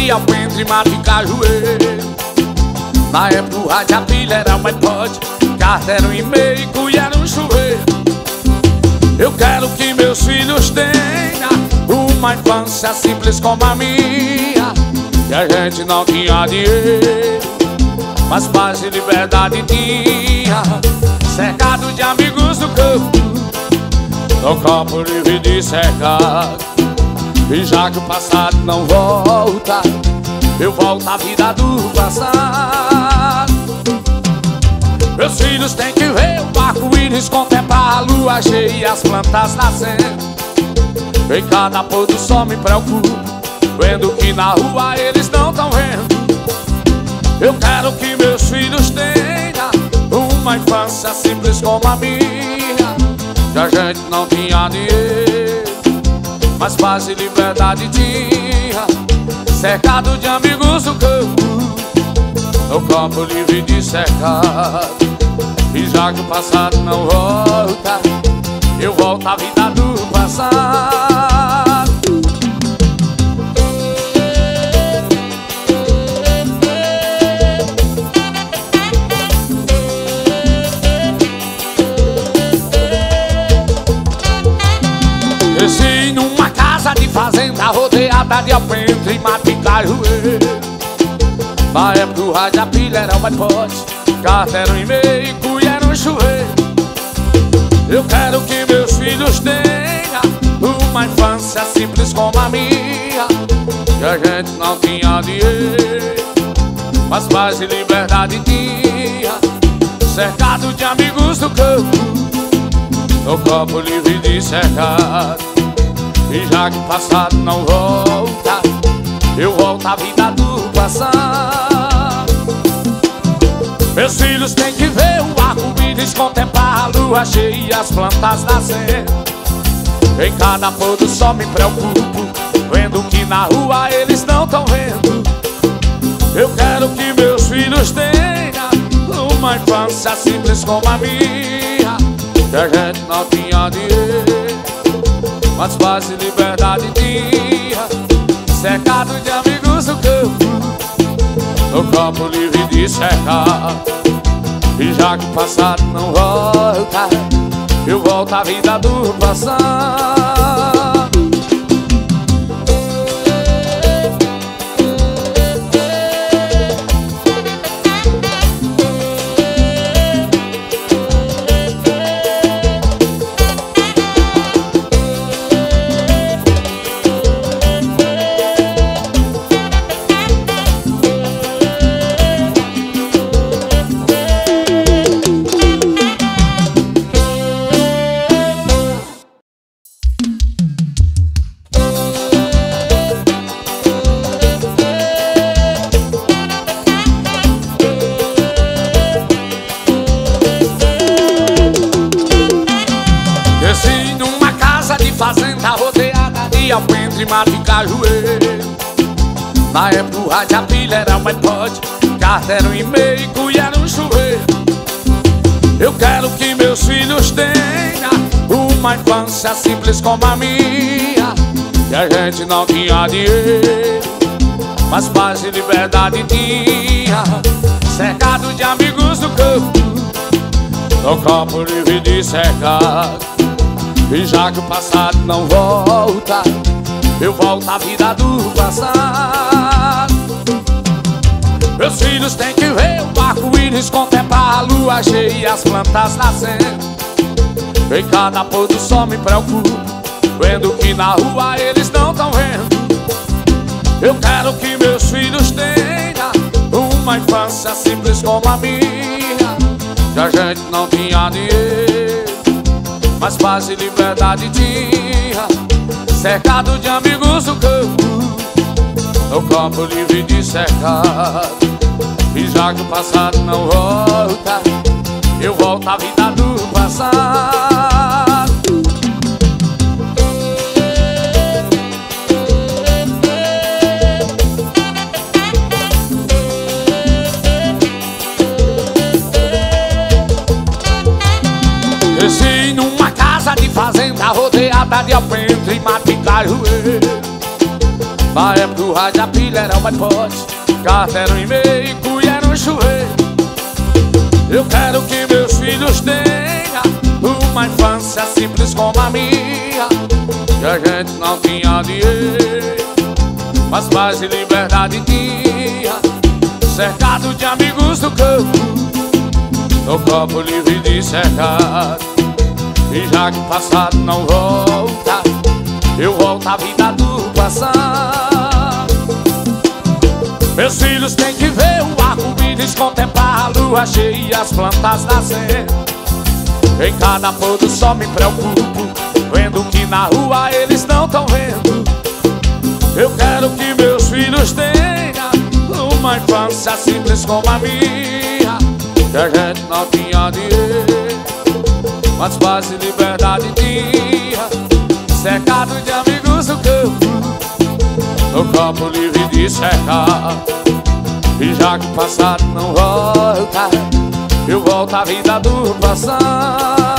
de alpendre, mato e cajueiro. Na época o rádio a pilha era um iPod, carta era um e-mail e cuia era um chuveiro. Eu quero que meus filhos tenham uma infância simples como a minha, que a gente não tinha dinheiro, mas paz e liberdade tinha. Cercado de amigos do campo, no campo livre de cercado. E já que o passado não volta, eu volto à vida do passado. Meus filhos têm que ver o arco-íris, contemplar a lua cheia e as plantas nascendo. Em cada pôr do sol me preocupo, vendo que na rua eles não estão vendo. Eu quero que meus filhos tenham uma infância simples como a minha, que a gente não tinha dinheiro, mas paz e liberdade tinha. Cercado de amigos do campo, no campo livre de cercado. E já que o passado não volta, eu volto à vida do passado. Cresci numa casa de fazenda rodeada de alpendre, mato e cajueiro. Na época o rádio a pilha era um iPod, carta era um e-mail e cuia era um chuveiro. Eu quero que meus filhos tenham uma infância simples como a minha, que a gente não tinha dinheiro, mas paz e liberdade tinha. Cercado de amigos do campo, no campo livre de cercado. E já que o passado não volta, eu volto à vida do passado. Meus filhos têm que ver o arco-íris, contemplar a lua cheia e as plantas nascendo. Em cada pôr do sol me preocupo, vendo que na rua eles não estão vendo. Eu quero que meus filhos tenham uma infância simples como a minha, que a gente não tinha dinheiro, mas paz e liberdade tinha. Cercado de amigos do campo, no campo livre de cercado. E já que o passado não volta, eu volto à vida do passado. Fazenda rodeada de alpendre, mato e cajueiro. Na época o rádio a pilha era um iPod, carta era um e-mail e cuia era um chuveiro. Eu quero que meus filhos tenham uma infância simples como a minha, que a gente não tinha dinheiro, mas paz e liberdade tinha. Cercado de amigos do campo, no campo livre de cercado. E já que o passado não volta, eu volto à vida do passado. Meus filhos têm que ver o arco-íris, contemplar a lua cheia e as plantas nascendo. Em cada pôr do sol me preocupo, vendo que na rua eles não estão vendo. Eu quero que meus filhos tenham uma infância simples como a minha, que a gente não tinha dinheiro, mas paz e liberdade tinha. Cercado de amigos do campo, no campo livre de cercado. E já que o passado não volta, eu volto à vida do passado. Cresci numa casa de fazenda rodeada de alpendre, mato e cajueiro. Na época pro rádio, a pilha era uma pote, carta era um e-mail, cuia era um chuveiro. Eu quero que meus filhos tenham uma infância simples como a minha, que a gente não tinha dinheiro, mas paz e liberdade tinha, cercado de amigos do campo, no copo livre de cercado. E já que o passado não volta, eu volto à vida do passado. Meus filhos têm que ver o arco-íris, contemplar a lua cheia e as plantas nascendo. Em cada pôr do sol me preocupo, vendo que na rua eles não estão vendo. Eu quero que meus filhos tenham uma infância simples como a minha, que a gente não tinha dinheiro, mas paz e liberdade tinha, cercado de amigos do campo, no copo livre de cercar. E já que o passado não volta, eu volto à vida do passado.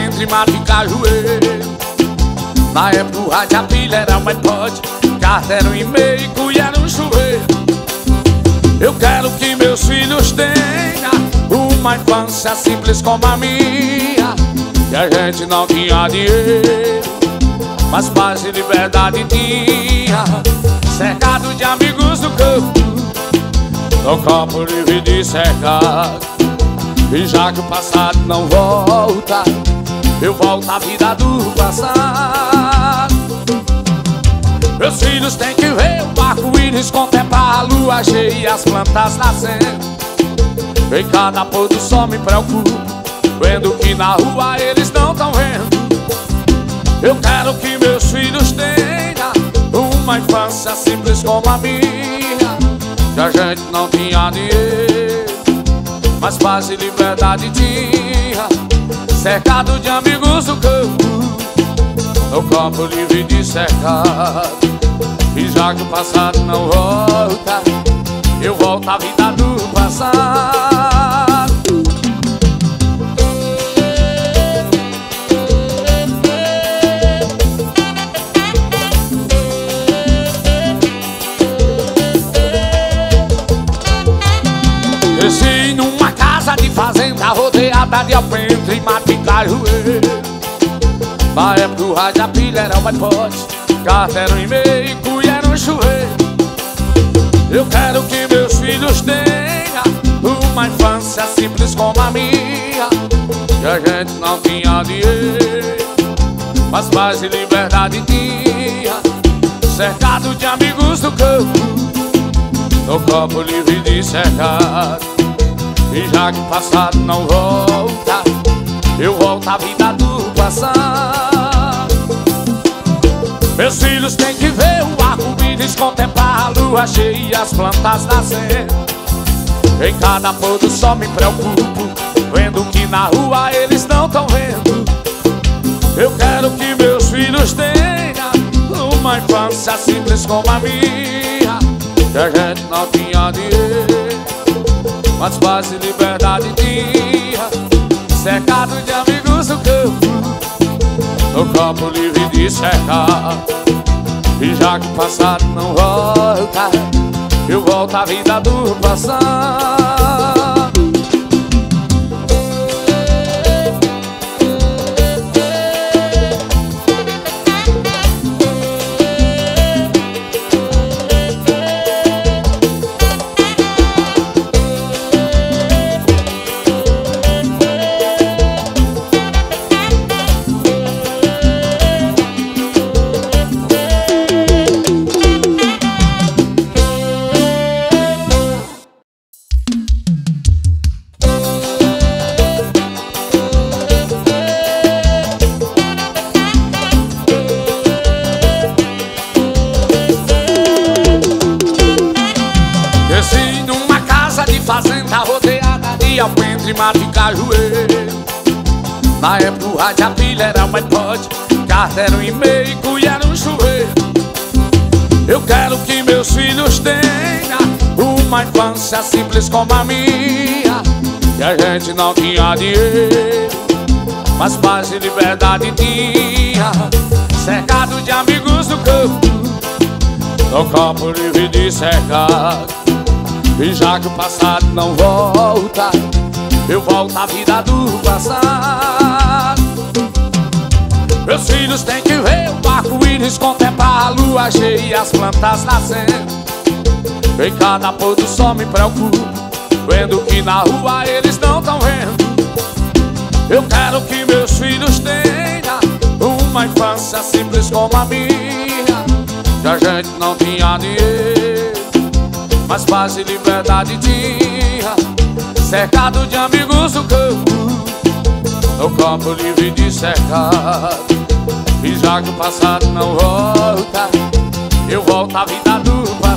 Entre mato e cajueiro. Na época o rádio, a pilha era um iPod, carta era um e-mail, cuia era um chuveiro. Eu quero que meus filhos tenham uma infância simples como a minha, que a gente não tinha dinheiro, mas paz e liberdade tinha, cercado de amigos do campo, no copo livre de cercado. E já que o passado não volta, eu volto à vida do passado. Meus filhos têm que ver o arco-íris, contemplar a lua cheia e as plantas nascendo. Em cada pôr do sol me preocupo, vendo que na rua eles não estão vendo. Eu quero que meus filhos tenham uma infância simples como a minha, que a gente não tinha dinheiro, mas paz e liberdade tinha, cercado de amigos do campo, no copo livre de cercado. E já que o passado não volta, eu volto à vida do passado. Cresci numa casa de fazenda rodeada de alpendre e mato e cajueiro. Na época o rádio, a pilha era uma pote, carta era um e-mail, cuia era um chuveiro. Eu quero que meus filhos tenham uma infância simples como a minha, que a gente não tinha dinheiro, mas paz e liberdade tinha, cercado de amigos do campo, no copo livre de cercado. E já que o passado não volta, eu volto à vida do passado. Meus filhos têm que ver o arco-íris, contemplar a lua cheia e as plantas nascendo. Em cada pôr do sol me preocupo, vendo que na rua eles não estão vendo. Eu quero que meus filhos tenham uma infância simples como a minha, que a gente não tinha dinheiro, mas paz e liberdade tinha, cercado de amigos do campo, no copo livre de cercar. E já que o passado não volta, eu volto à vida do passado. de alpendre, mato e cajueiro. Na época o rádio a pilha era um iPod, carta era um e-mail e colher um chuveiro. Eu quero que meus filhos tenham uma infância simples como a minha, que a gente não tinha dinheiro, mas paz e liberdade tinha. Cercado de amigos do campo, no campo livre de cercado. E já que o passado não volta, eu volto à vida do passado. Meus filhos têm que ver o arco-íris, contemplar a lua cheia e as plantas nascendo. Em cada pôr do sol me preocupo, vendo que na rua eles não estão vendo. Eu quero que meus filhos tenham uma infância simples como a minha, que a gente não tinha dinheiro, mas paz e liberdade tinha. Cercado de amigos do campo, no campo livre de cercado. E já que o passado não volta, eu volto à vida do passado.